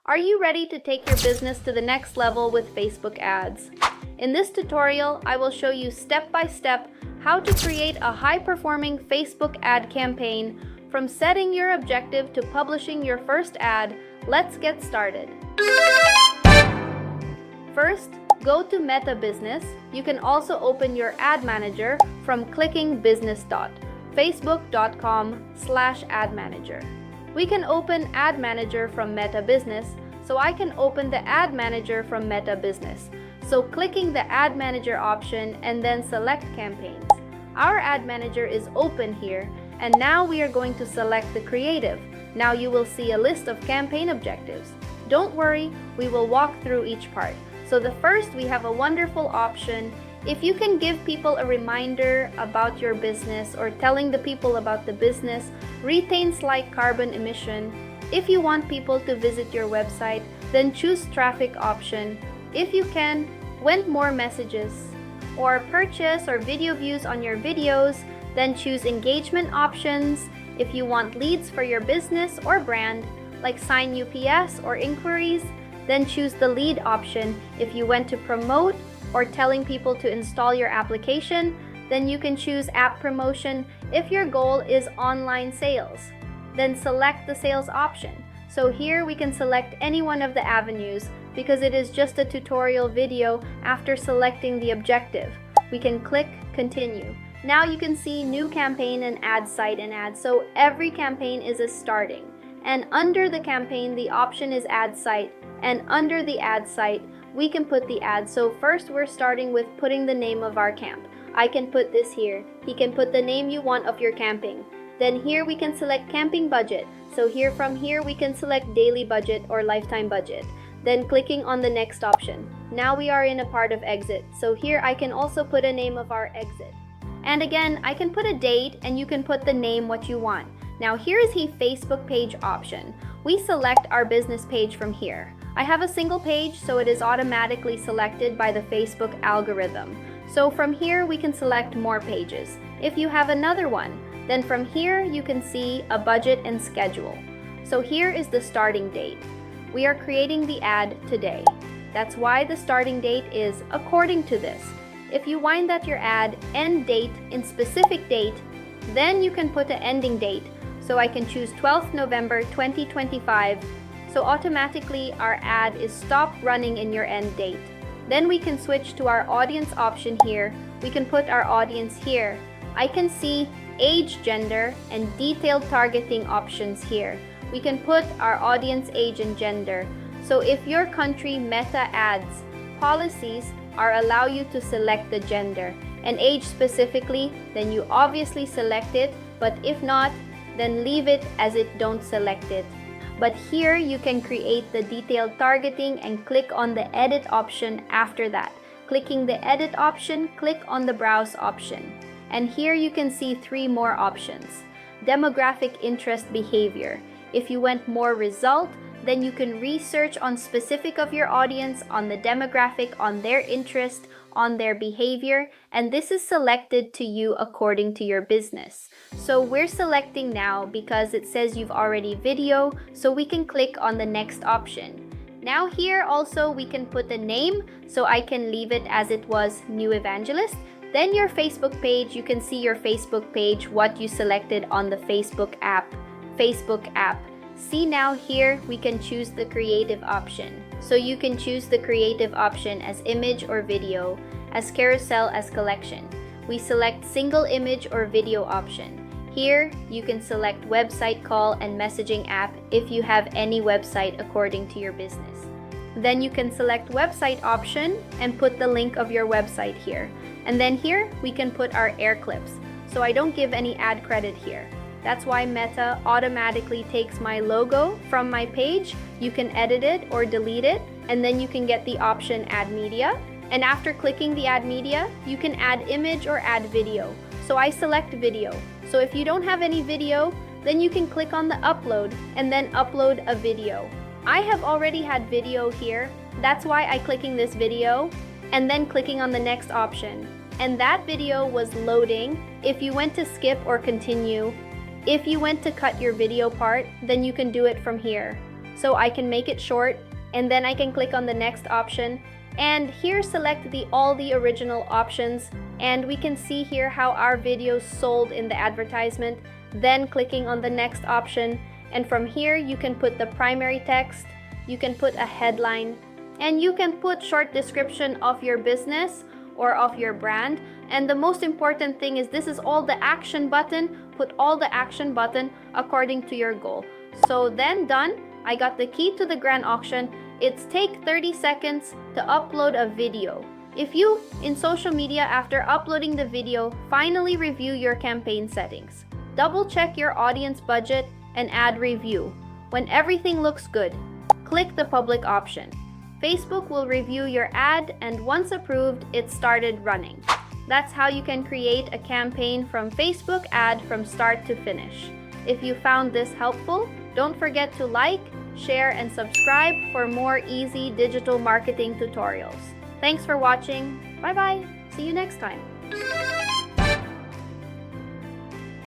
Are you ready to take your business to the next level with Facebook ads? In this tutorial, I will show you step by step how to create a high-performing Facebook ad campaign. From setting your objective to publishing your first ad, let's get started. First, go to Meta Business. You can also open your ad manager from clicking business.facebook.com/ad manager. We can open Ad Manager from Meta Business, so I can open the Ad Manager from Meta Business. So clicking the Ad Manager option and then select Campaigns. Our Ad Manager is open here, and now we are going to select the creative. Now you will see a list of campaign objectives. Don't worry, we will walk through each part. So the first, we have a wonderful option. If you can give people a reminder about your business or telling the people about the business, retains like carbon emission. If you want people to visit your website, then choose traffic option. If you can, want more messages or purchase or video views on your videos, then choose engagement options. If you want leads for your business or brand, like sign UPS or inquiries, then choose the lead option. If you want to promote or telling people to install your application, then you can choose app promotion. If your goal is online sales, then select the sales option. So here we can select any one of the avenues because it is just a tutorial video. After selecting the objective, we can click continue. Now you can see new campaign and ad site and ad. So every campaign is a starting. And under the campaign, the option is ad site. And under the ad site, we can put the ad. So first we're starting with putting the name of our camp. I can put this here. He can put the name you want of your camping. Then here we can select camping budget. So from here we can select daily budget or lifetime budget. Then clicking on the next option. Now we are in a part of exit. So here I can also put a name of our exit. And again, I can put a date and you can put the name what you want. Now here is the Facebook page option. We select our business page from here. I have a single page, so it is automatically selected by the Facebook algorithm. So from here, we can select more pages. If you have another one, then from here, you can see a budget and schedule. So here is the starting date. We are creating the ad today. That's why the starting date is according to this. If you wind that your ad end date in specific date, then you can put an ending date. So I can choose 12th November 2025. So automatically our ad is stopped running in your end date. Then we can switch to our audience option here. We can put our audience here. I can see age, gender, and detailed targeting options here. We can put our audience age and gender. So if your country Meta ads policies allow you to select the gender and age specifically, then you obviously select it. But if not, then leave it as it don't select it. But here you can create the detailed targeting and click on the edit option after that. Clicking the edit option, click on the browse option. And here you can see 3 more options. Demographic interest behavior. If you want more result, then you can research on specific of your audience, on the demographic, on their interest, on their behavior, and this is selected to you according to your business. So we're selecting now because it says you've already video, so we can click on the next option. Now here also we can put a name, so I can leave it as it was, New Evangelist. Then your Facebook page, you can see your Facebook page, what you selected on the Facebook app. See now here we can choose the creative option. So you can choose the creative option as image or video, as carousel, as collection. We select single image or video option. Here you can select website call and messaging app if you have any website according to your business. Then you can select website option and put the link of your website here. And then here we can put our air clips. So I don't give any ad credit here. That's why Meta automatically takes my logo from my page. You can edit it or delete it, and then you can get the option add media. And after clicking the add media, you can add image or add video. So I select video. So if you don't have any video, then you can click on the upload and then upload a video. I have already had video here. That's why I'm clicking this video and then clicking on the next option. And that video was loading. If you went to skip or continue, if you went to cut your video part, then you can do it from here. so I can make it short, and then I can click on the next option, and here select all the original options, and we can see here how our videos sold in the advertisement, then clicking on the next option, and from here you can put the primary text, you can put a headline, and you can put short description of your business or of your brand. And the most important thing is this is all the action button. Put all the action button according to your goal. So then done. I got the key to the grand auction. It's take 30 seconds to upload a video. If you, in social media, after uploading the video, finally review your campaign settings, double check your audience budget and add review. When everything looks good, click the public option. Facebook will review your ad, and once approved, it started running. That's how you can create a campaign from Facebook ad from start to finish. If you found this helpful, don't forget to like, share, and subscribe for more easy digital marketing tutorials. Thanks for watching. Bye-bye. See you next time.